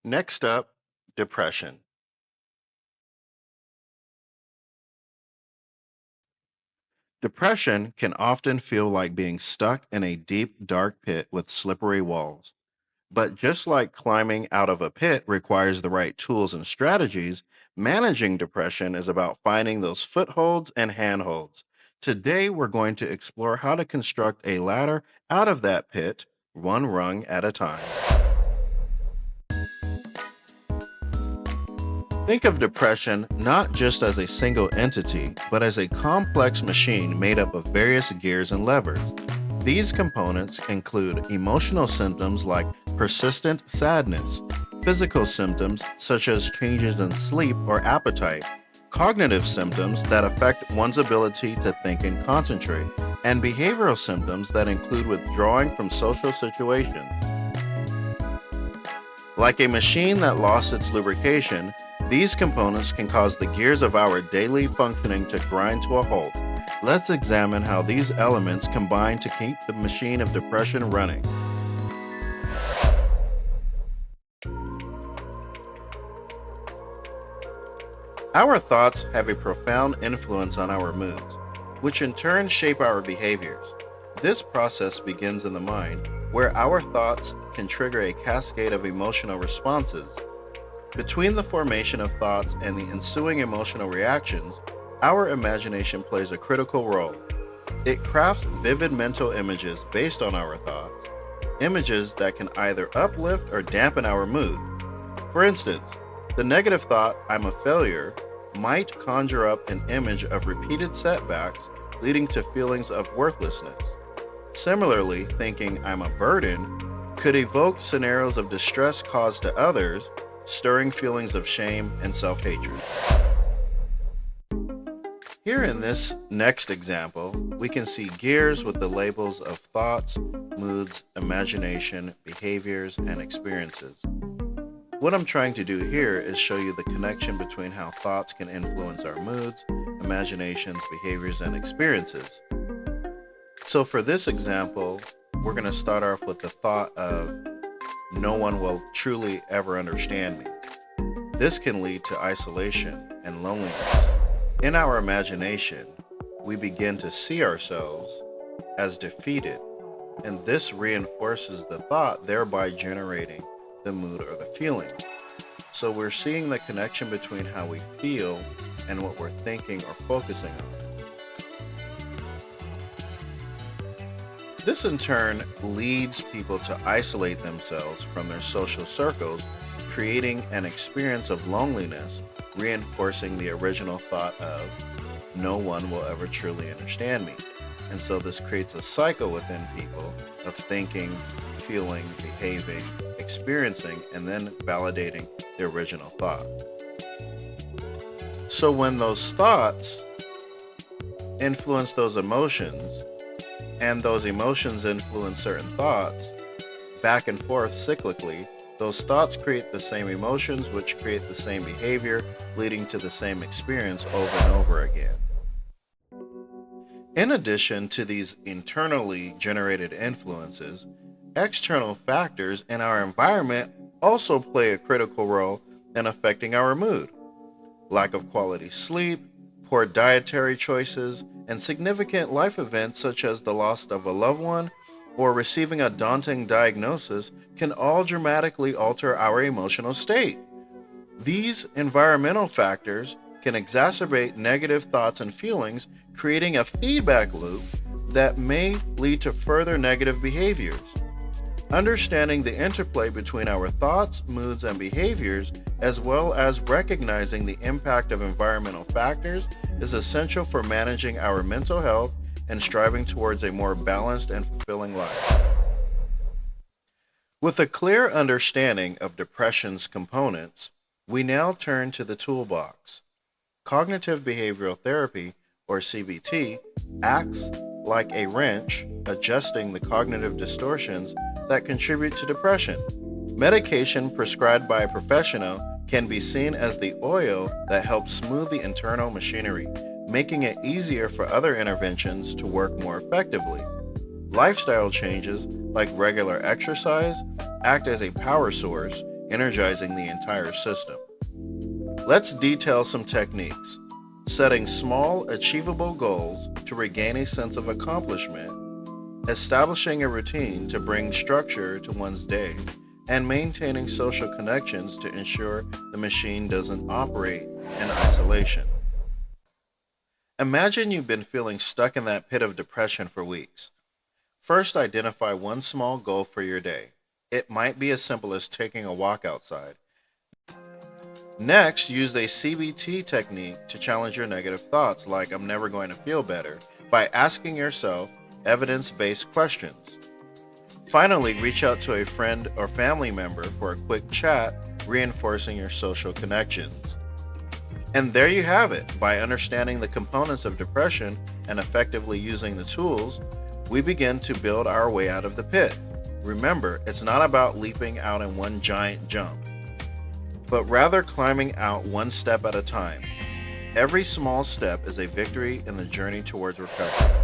Next up, depression. Depression can often feel like being stuck in a deep, dark pit with slippery walls. But just like climbing out of a pit requires the right tools and strategies, managing depression is about finding those footholds and handholds. Today, we're going to explore how to construct a ladder out of that pit, one rung at a time. Think of depression not just as a single entity, but as a complex machine made up of various gears and levers. These components include emotional symptoms like persistent sadness, physical symptoms such as changes in sleep or appetite, cognitive symptoms that affect one's ability to think and concentrate, and behavioral symptoms that include withdrawing from social situations. Like a machine that lost its lubrication, these components can cause the gears of our daily functioning to grind to a halt. Let's examine how these elements combine to keep the machine of depression running. Our thoughts have a profound influence on our moods, which in turn shape our behaviors. This process begins in the mind, where our thoughts can trigger a cascade of emotional responses. Between the formation of thoughts and the ensuing emotional reactions, our imagination plays a critical role. It crafts vivid mental images based on our thoughts, images that can either uplift or dampen our mood. For instance, the negative thought, "I'm a failure," might conjure up an image of repeated setbacks, leading to feelings of worthlessness. Similarly, thinking, "I'm a burden," could evoke scenarios of distress caused to others, stirring feelings of shame and self-hatred. Here in this next example, we can see gears with the labels of thoughts, moods, imagination, behaviors, and experiences. What I'm trying to do here is show you the connection between how thoughts can influence our moods, imaginations, behaviors, and experiences. So for this example, we're going to start off with the thought of, "No one will truly ever understand me." This can lead to isolation and loneliness. In our imagination, we begin to see ourselves as defeated, and this reinforces the thought, thereby generating the mood or the feeling. So we're seeing the connection between how we feel and what we're thinking or focusing on. This in turn leads people to isolate themselves from their social circles, creating an experience of loneliness, reinforcing the original thought of, "No one will ever truly understand me." And so this creates a cycle within people of thinking, feeling, behaving, experiencing, and then validating the original thought. So when those thoughts influence those emotions, and those emotions influence certain thoughts, back and forth cyclically, those thoughts create the same emotions, which create the same behavior, leading to the same experience over and over again. In addition to these internally generated influences, external factors in our environment also play a critical role in affecting our mood. Lack of quality sleep, poor dietary choices, and significant life events such as the loss of a loved one or receiving a daunting diagnosis can all dramatically alter our emotional state. These environmental factors can exacerbate negative thoughts and feelings, creating a feedback loop that may lead to further negative behaviors. Understanding the interplay between our thoughts, moods, and behaviors, as well as recognizing the impact of environmental factors, is essential for managing our mental health and striving towards a more balanced and fulfilling life. With a clear understanding of depression's components, we now turn to the toolbox. Cognitive behavioral therapy, or CBT, acts like a wrench, adjusting the cognitive distortions that contribute to depression. Medication prescribed by a professional can be seen as the oil that helps smooth the internal machinery, making it easier for other interventions to work more effectively. Lifestyle changes, like regular exercise, act as a power source, energizing the entire system. Let's detail some techniques. Setting small, achievable goals to regain a sense of accomplishment, establishing a routine to bring structure to one's day, and maintaining social connections to ensure the machine doesn't operate in isolation. Imagine you've been feeling stuck in that pit of depression for weeks. First, identify one small goal for your day. It might be as simple as taking a walk outside. Next, use a CBT technique to challenge your negative thoughts, like "I'm never going to feel better," by asking yourself evidence-based questions. Finally, reach out to a friend or family member for a quick chat, reinforcing your social connections. And there you have it. By understanding the components of depression and effectively using the tools, we begin to build our way out of the pit. Remember, it's not about leaping out in one giant jump, but rather climbing out one step at a time. Every small step is a victory in the journey towards recovery.